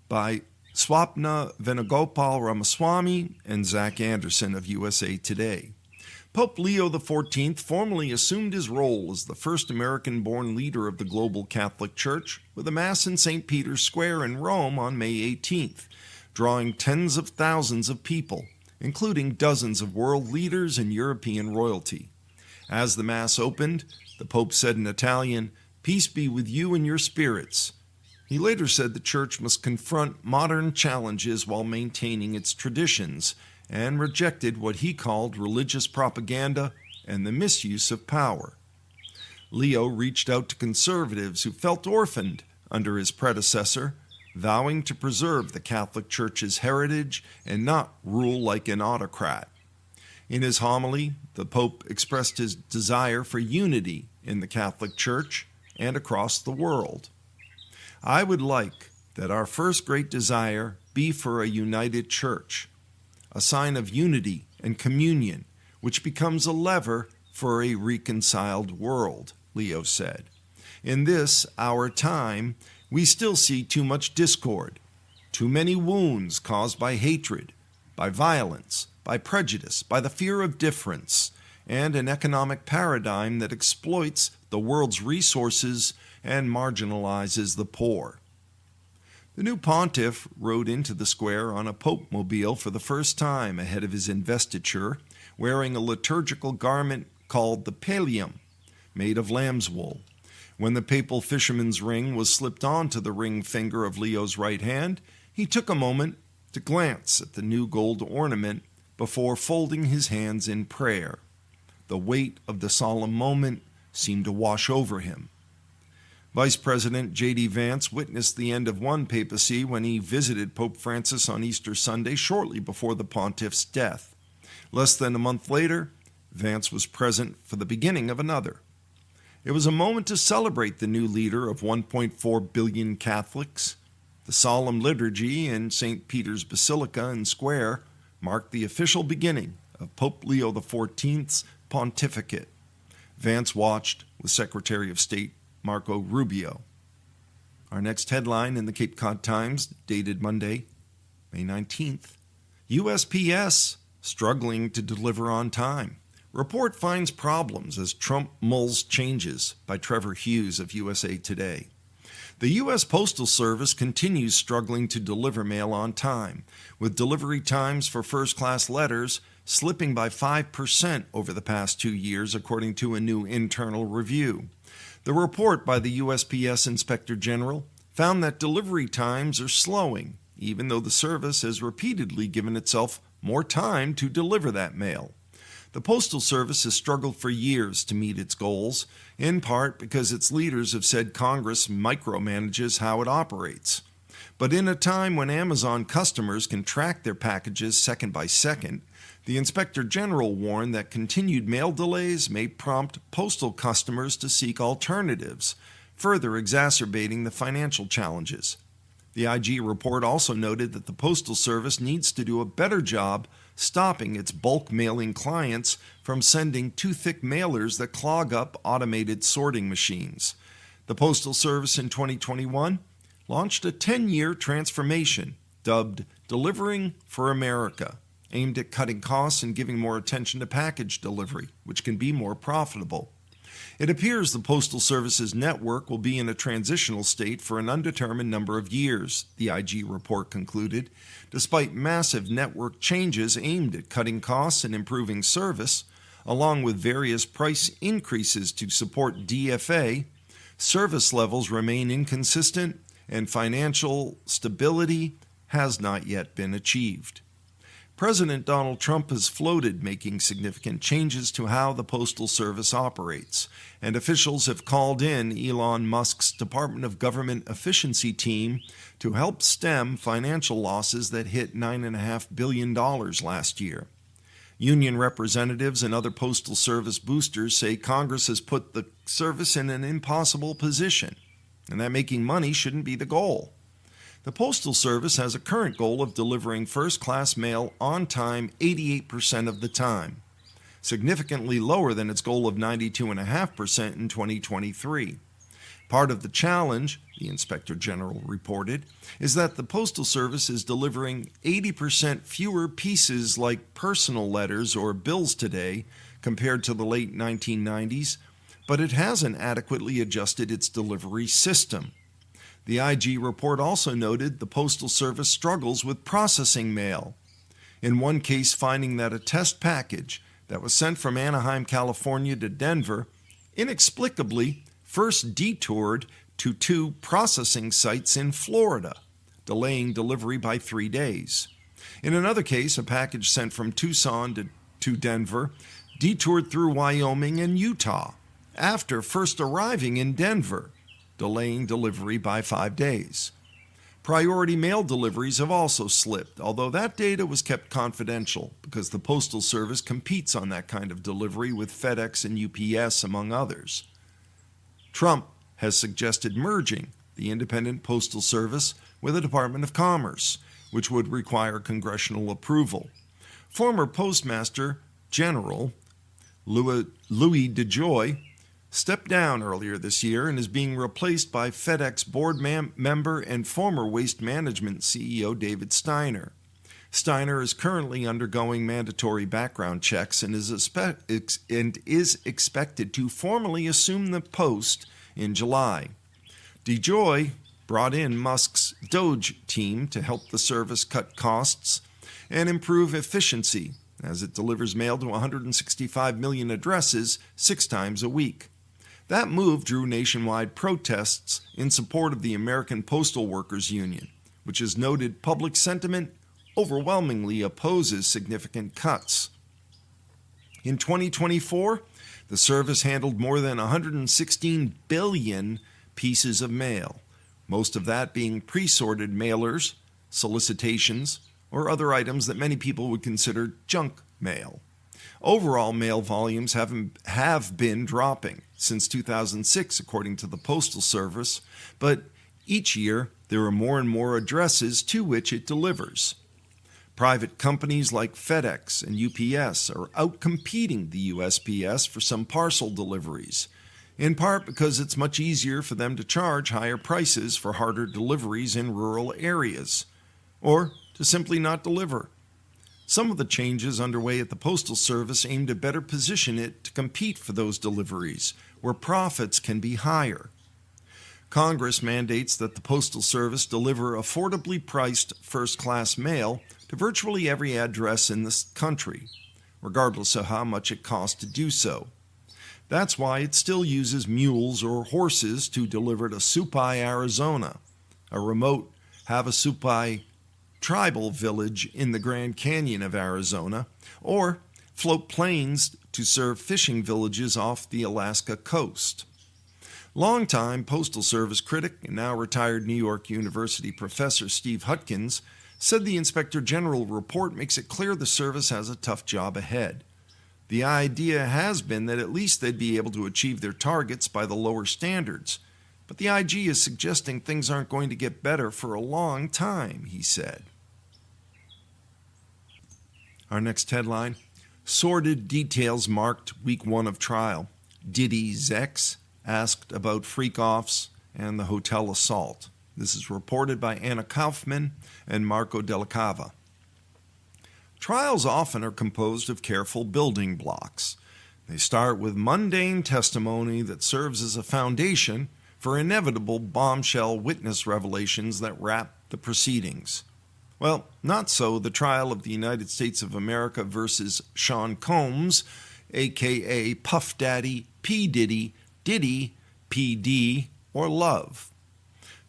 by Swapna Venugopal Ramaswamy and Zach Anderson of USA Today. Pope Leo XIV formally assumed his role as the first American-born leader of the global Catholic Church with a Mass in St. Peter's Square in Rome on May 18th, drawing tens of thousands of people, including dozens of world leaders and European royalty. As the Mass opened, the Pope said in Italian, "Peace be with you and your spirits." He later said the Church must confront modern challenges while maintaining its traditions, and rejected what he called religious propaganda and the misuse of power. Leo reached out to conservatives who felt orphaned under his predecessor, vowing to preserve the Catholic Church's heritage and not rule like an autocrat. In his homily, the Pope expressed his desire for unity in the Catholic Church and across the world. I would like that our first great desire be for a united church, a sign of unity and communion, which becomes a lever for a reconciled world, Leo said. In this, our time, we still see too much discord, too many wounds caused by hatred, by violence, by prejudice, by the fear of difference, and an economic paradigm that exploits the world's resources and marginalizes the poor. The new pontiff rode into the square on a Pope-mobile for the first time ahead of his investiture, wearing a liturgical garment called the pallium, made of lamb's wool. When the papal fisherman's ring was slipped onto the ring finger of Leo's right hand, he took a moment to glance at the new gold ornament before folding his hands in prayer. The weight of the solemn moment seemed to wash over him. Vice President J.D. Vance witnessed the end of one papacy when he visited Pope Francis on Easter Sunday shortly before the pontiff's death. Less than a month later, Vance was present for the beginning of another. It was a moment to celebrate the new leader of 1.4 billion Catholics. The solemn liturgy in St. Peter's Basilica and Square marked the official beginning of Pope Leo XIV's pontificate. Vance watched with Secretary of State Marco Rubio. Our next headline in the Cape Cod Times, dated Monday, May 19th. USPS struggling to deliver on time. Report finds problems as Trump mulls changes, by Trevor Hughes of USA Today. The U.S. Postal Service continues struggling to deliver mail on time, with delivery times for first-class letters slipping by 5% over the past 2 years, according to a new internal review. The report by the USPS Inspector General found that delivery times are slowing, even though the service has repeatedly given itself more time to deliver that mail. The Postal Service has struggled for years to meet its goals, in part because its leaders have said Congress micromanages how it operates. But in a time when Amazon customers can track their packages second by second, the Inspector General warned that continued mail delays may prompt postal customers to seek alternatives, further exacerbating the financial challenges. The IG report also noted that the Postal Service needs to do a better job stopping its bulk mailing clients from sending too thick mailers that clog up automated sorting machines. The Postal Service in 2021 launched a 10-year transformation dubbed Delivering for America, aimed at cutting costs and giving more attention to package delivery, which can be more profitable. It appears the Postal Service's network will be in a transitional state for an undetermined number of years, the IG report concluded. Despite massive network changes aimed at cutting costs and improving service, along with various price increases to support DFA, service levels remain inconsistent and financial stability has not yet been achieved. President Donald Trump has floated making significant changes to how the Postal Service operates, and officials have called in Elon Musk's Department of Government Efficiency team to help stem financial losses that hit $9.5 billion last year. Union representatives and other Postal Service boosters say Congress has put the service in an impossible position, and that making money shouldn't be the goal. The Postal Service has a current goal of delivering first-class mail on time 88% of the time, significantly lower than its goal of 92.5% in 2023. Part of the challenge, the Inspector General reported, is that the Postal Service is delivering 80% fewer pieces like personal letters or bills today compared to the late 1990s, but it hasn't adequately adjusted its delivery system. The IG report also noted the Postal Service struggles with processing mail, in one case finding that a test package that was sent from Anaheim, California to Denver inexplicably first detoured to 2 processing sites in Florida, delaying delivery by 3 days. In another case, a package sent from Tucson to Denver detoured through Wyoming and Utah after first arriving in Denver, delaying delivery by 5 days. Priority mail deliveries have also slipped, although that data was kept confidential because the Postal Service competes on that kind of delivery with FedEx and UPS, among others. Trump has suggested merging the independent Postal Service with the Department of Commerce, which would require congressional approval. Former Postmaster General Louis DeJoy stepped down earlier this year and is being replaced by FedEx board member and former Waste Management CEO David Steiner. Steiner is currently undergoing mandatory background checks and is expected to formally assume the post in July. DeJoy brought in Musk's Doge team to help the service cut costs and improve efficiency, as it delivers mail to 165 million addresses 6 times a week. That move drew nationwide protests in support of the American Postal Workers Union, which has noted public sentiment overwhelmingly opposes significant cuts. In 2024, the service handled more than 116 billion pieces of mail, most of that being pre-sorted mailers, solicitations, or other items that many people would consider junk mail. Overall, mail volumes have been dropping since 2006, according to the Postal Service, but each year there are more and more addresses to which it delivers. Private companies like FedEx and UPS are outcompeting the USPS for some parcel deliveries, in part because it's much easier for them to charge higher prices for harder deliveries in rural areas, or to simply not deliver. Some of the changes underway at the Postal Service aim to better position it to compete for those deliveries, where profits can be higher. Congress mandates that the Postal Service deliver affordably priced first-class mail to virtually every address in this country, regardless of how much it costs to do so. That's why it still uses mules or horses to deliver to Supai, Arizona, a remote Havasupai tribal village in the Grand Canyon of Arizona, or float planes to serve fishing villages off the Alaska coast. Longtime Postal Service critic and now retired New York University professor Steve Hutkins said the Inspector General report makes it clear the service has a tough job ahead. The idea has been that at least they'd be able to achieve their targets by the lower standards, but the IG is suggesting things aren't going to get better for a long time, he said. Our next headline: sordid details marked week 1 of trial. Diddy's ex asked about freak-offs and the hotel assault. This is reported by Anna Kaufman and Marco Della Cava. Trials often are composed of careful building blocks. They start with mundane testimony that serves as a foundation for inevitable bombshell witness revelations that wrap the proceedings. Well, not so the trial of the United States of America versus Sean Combs, a.k.a. Puff Daddy, P. Diddy, Diddy, PD, or Love.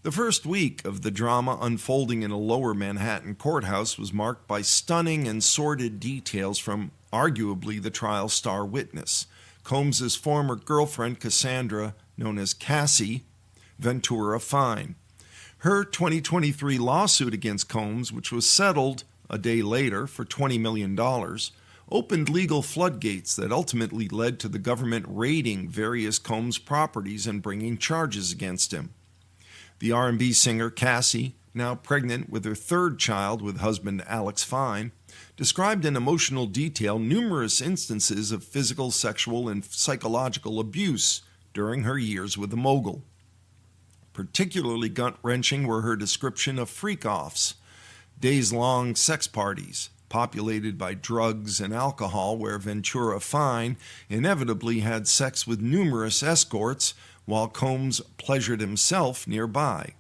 The first week of the drama unfolding in a lower Manhattan courthouse was marked by stunning and sordid details from arguably the trial's star witness, Combs' former girlfriend Cassandra, known as Cassie Ventura Fine. Her 2023 lawsuit against Combs, which was settled a day later for $20 million, opened legal floodgates that ultimately led to the government raiding various Combs properties and bringing charges against him. The R&B singer Cassie, now pregnant with her 3rd child with husband Alex Fine, described in emotional detail numerous instances of physical, sexual, and psychological abuse during her years with the mogul. Particularly gut-wrenching were her description of freak-offs, days-long sex parties, populated by drugs and alcohol, where Ventura Fine inevitably had sex with numerous escorts while Combs pleasured himself nearby.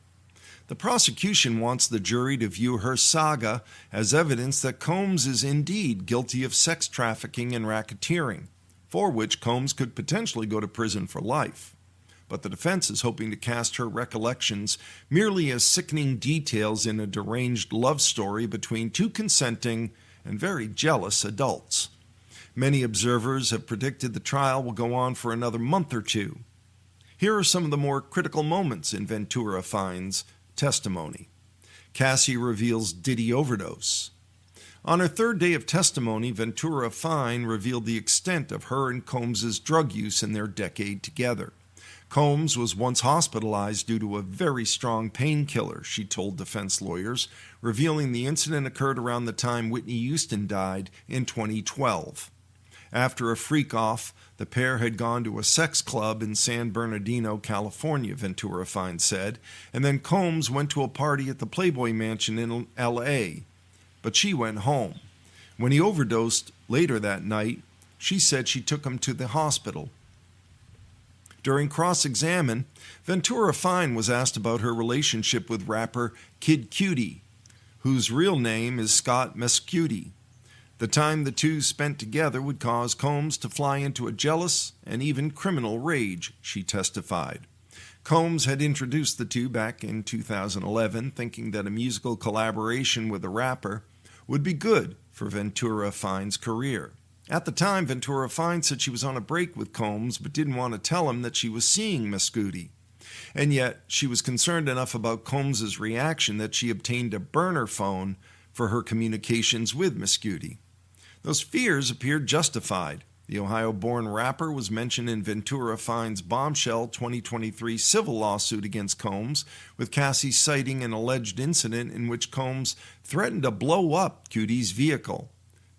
The prosecution wants the jury to view her saga as evidence that Combs is indeed guilty of sex trafficking and racketeering, for which Combs could potentially go to prison for life. But the defense is hoping to cast her recollections merely as sickening details in a deranged love story between 2 consenting and very jealous adults. Many observers have predicted the trial will go on for another month or 2. Here are some of the more critical moments in Ventura Fine's testimony. Cassie reveals Diddy overdose. On her 3rd day of testimony, Ventura Fine revealed the extent of her and Combs' drug use in their decade together. Combs was once hospitalized due to a very strong painkiller, she told defense lawyers, revealing the incident occurred around the time Whitney Houston died in 2012. After a freak-off, the pair had gone to a sex club in San Bernardino, California, Ventura Fine said, and then Combs went to a party at the Playboy Mansion in L.A. but she went home. When he overdosed later that night, she said she took him to the hospital. During cross-examination, Ventura Fine was asked about her relationship with rapper Kid Cudi, whose real name is Scott Mescudi. The time the two spent together would cause Combs to fly into a jealous and even criminal rage, she testified. Combs had introduced the two back in 2011, thinking that a musical collaboration with a rapper would be good for Ventura Fine's career. At the time, Ventura Fine said she was on a break with Combs but didn't want to tell him that she was seeing Mescudi. And yet, she was concerned enough about Combs' reaction that she obtained a burner phone for her communications with Mescudi. Those fears appeared justified. The Ohio-born rapper was mentioned in Ventura Fine's bombshell 2023 civil lawsuit against Combs, with Cassie citing an alleged incident in which Combs threatened to blow up Cudi's vehicle,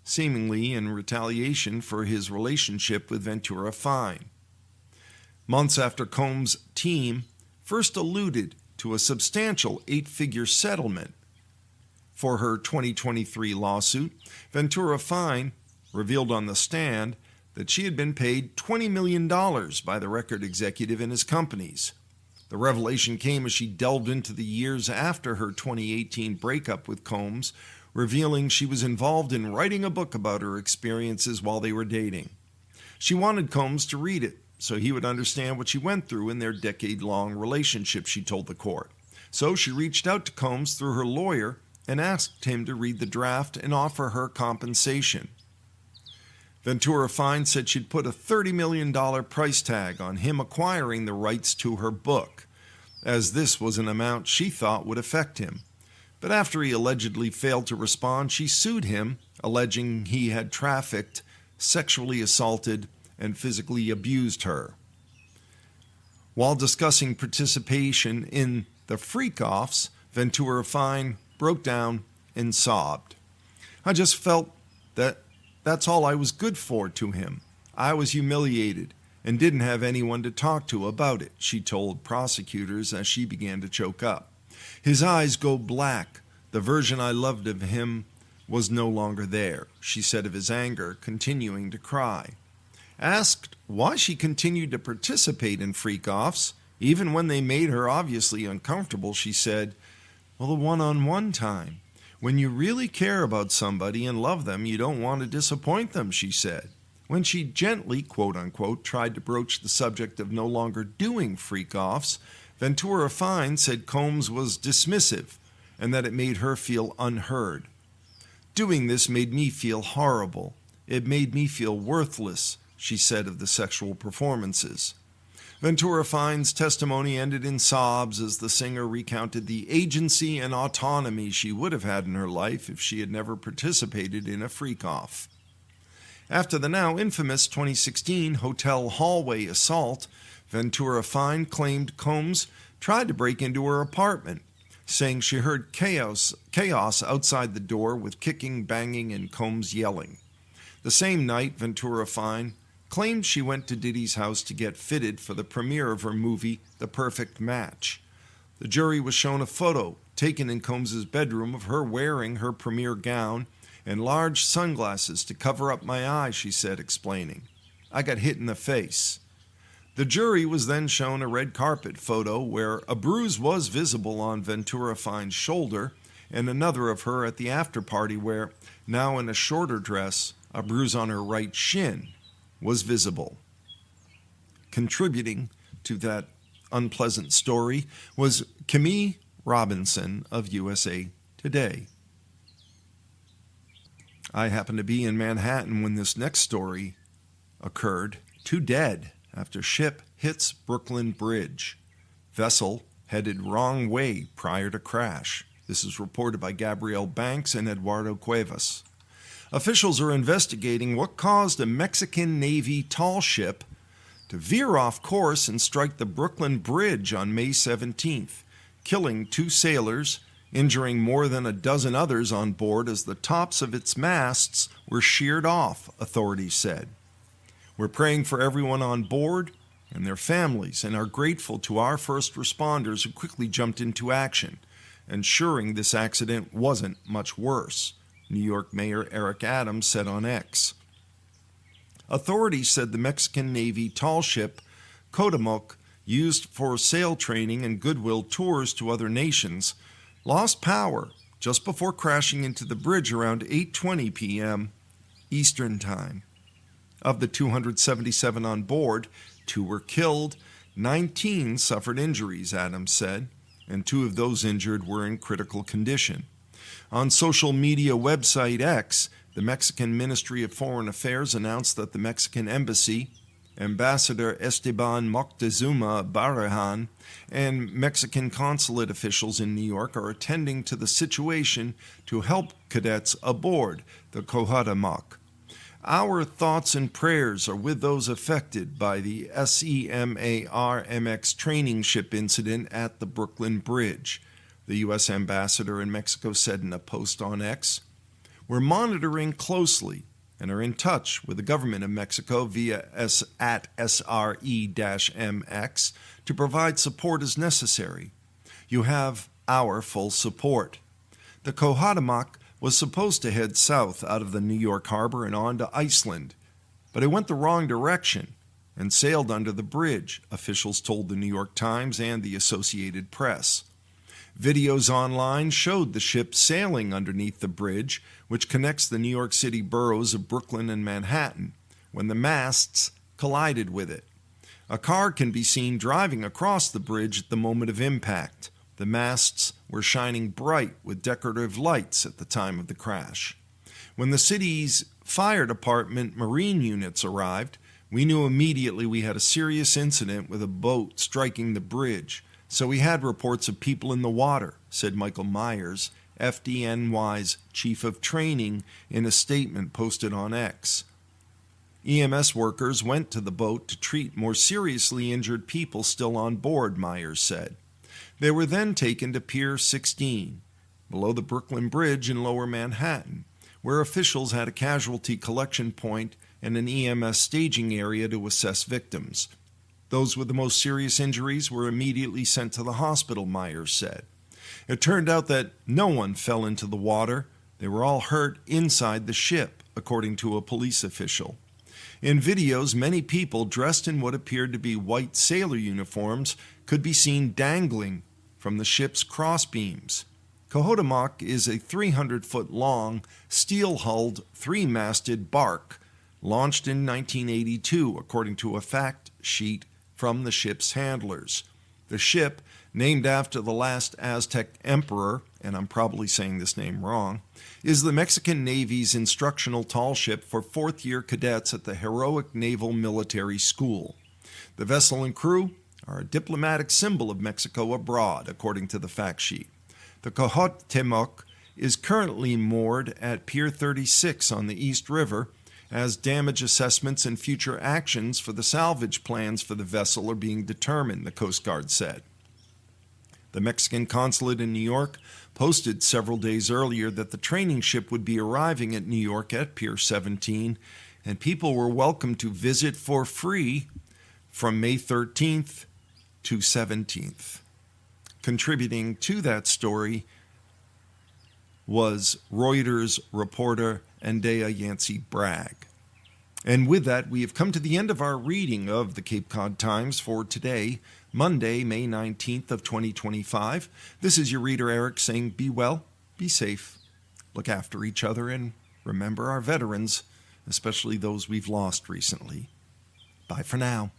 seemingly in retaliation for his relationship with Ventura Fine. Months after Combs' team first alluded to a substantial 8-figure settlement for her 2023 lawsuit, Ventura Fine revealed on the stand that she had been paid $20 million by the record executive and his companies. The revelation came as she delved into the years after her 2018 breakup with Combs, revealing she was involved in writing a book about her experiences while they were dating. She wanted Combs to read it so he would understand what she went through in their decade-long relationship, she told the court. So she reached out to Combs through her lawyer and asked him to read the draft and offer her compensation. Ventura Fine said she'd put a $30 million price tag on him acquiring the rights to her book, as this was an amount she thought would affect him. But after he allegedly failed to respond, she sued him, alleging he had trafficked, sexually assaulted, and physically abused her. While discussing participation in the freak-offs, Ventura Fine broke down and sobbed. I just felt that that's all I was good for to him. I was humiliated and didn't have anyone to talk to about it, she told prosecutors as she began to choke up. His eyes go black. The version I loved of him was no longer there, she said of his anger, continuing to cry. Asked why she continued to participate in freak-offs, even when they made her obviously uncomfortable, she said, well, the one-on-one time. When you really care about somebody and love them, you don't want to disappoint them, she said. When she gently, quote-unquote, tried to broach the subject of no longer doing freak-offs, Ventura Fine said Combs was dismissive and that it made her feel unheard. Doing this made me feel horrible. It made me feel worthless, she said of the sexual performances. Ventura Fine's testimony ended in sobs as the singer recounted the agency and autonomy she would have had in her life if she had never participated in a freak-off. After the now infamous 2016 hotel hallway assault, Ventura Fine claimed Combs tried to break into her apartment, saying she heard chaos outside the door with kicking, banging, and Combs yelling. The same night, Ventura Fine claimed she went to Diddy's house to get fitted for the premiere of her movie, The Perfect Match. The jury was shown a photo taken in Combs' bedroom of her wearing her premiere gown and large sunglasses to cover up my eyes, she said, explaining. I got hit in the face. The jury was then shown a red carpet photo where a bruise was visible on Ventura Fine's shoulder and another of her at the after party where, now in a shorter dress, a bruise on her right shin was visible. Contributing to that unpleasant story was Camille Robinson of USA Today. I happened to be in Manhattan when this next story occurred. 2 dead after ship hits Brooklyn Bridge. Vessel headed wrong way prior to crash. This is reported by Gabrielle Banks and Eduardo Cuevas. Officials are investigating what caused a Mexican Navy tall ship to veer off course and strike the Brooklyn Bridge on May 17th, killing 2 sailors, injuring more than a dozen others on board as the tops of its masts were sheared off, authorities said. We're praying for everyone on board and their families and are grateful to our first responders who quickly jumped into action, ensuring this accident wasn't much worse, New York Mayor Eric Adams said on X. Authorities said the Mexican Navy tall ship Cotamoc, used for sail training and goodwill tours to other nations, lost power just before crashing into the bridge around 8:20 p.m. Eastern Time. Of the 277 on board, 2 were killed, 19 suffered injuries, Adams said, and 2 of those injured were in critical condition. On social media website X, the Mexican Ministry of Foreign Affairs announced that the Mexican Embassy, Ambassador Esteban Moctezuma Barrahan, and Mexican consulate officials in New York are attending to the situation to help cadets aboard the Cohadamoc. Our thoughts and prayers are with those affected by the SEMAR-MX training ship incident at the Brooklyn Bridge, the U.S. ambassador in Mexico said in a post on X. We're monitoring closely and are in touch with the government of Mexico via SRE-MX to provide support as necessary. You have our full support. The Cohadamoc was supposed to head south out of the New York harbor and on to Iceland, but it went the wrong direction and sailed under the bridge, officials told the New York Times and the Associated Press. Videos online showed the ship sailing underneath the bridge, which connects the New York City boroughs of Brooklyn and Manhattan, when the masts collided with it. A car can be seen driving across the bridge at the moment of impact. The masts were shining bright with decorative lights at the time of the crash. When the city's fire department marine units arrived, we knew immediately we had a serious incident with a boat striking the bridge, so we had reports of people in the water, said Michael Myers, FDNY's chief of training, in a statement posted on X. EMS workers went to the boat to treat more seriously injured people still on board, Myers said. They were then taken to Pier 16, below the Brooklyn Bridge in Lower Manhattan, where officials had a casualty collection point and an EMS staging area to assess victims. Those with the most serious injuries were immediately sent to the hospital, Myers said. It turned out that no one fell into the water. They were all hurt inside the ship, according to a police official. In videos, many people dressed in what appeared to be white sailor uniforms could be seen dangling from the ship's crossbeams. Cohadamoc is a 300-foot-long, steel-hulled, 3-masted bark launched in 1982, according to a fact sheet from the ship's handlers. The ship, named after the last Aztec emperor, and I'm probably saying this name wrong, is the Mexican Navy's instructional tall ship for fourth-year cadets at the Heroic Naval Military School. The vessel and crew are a diplomatic symbol of Mexico abroad, according to the fact sheet. The Cohadamoc is currently moored at Pier 36 on the East River, as damage assessments and future actions for the salvage plans for the vessel are being determined, the Coast Guard said. The Mexican consulate in New York posted several days earlier that the training ship would be arriving at New York at Pier 17, and people were welcome to visit for free from May 13th to 17th. Contributing to that story was Reuters reporter Andrea Yancey Bragg. And with that, we have come to the end of our reading of the Cape Cod Times for today, Monday, May 19th of 2025. This is your reader, Eric, saying be well, be safe, look after each other, and remember our veterans, especially those we've lost recently. Bye for now.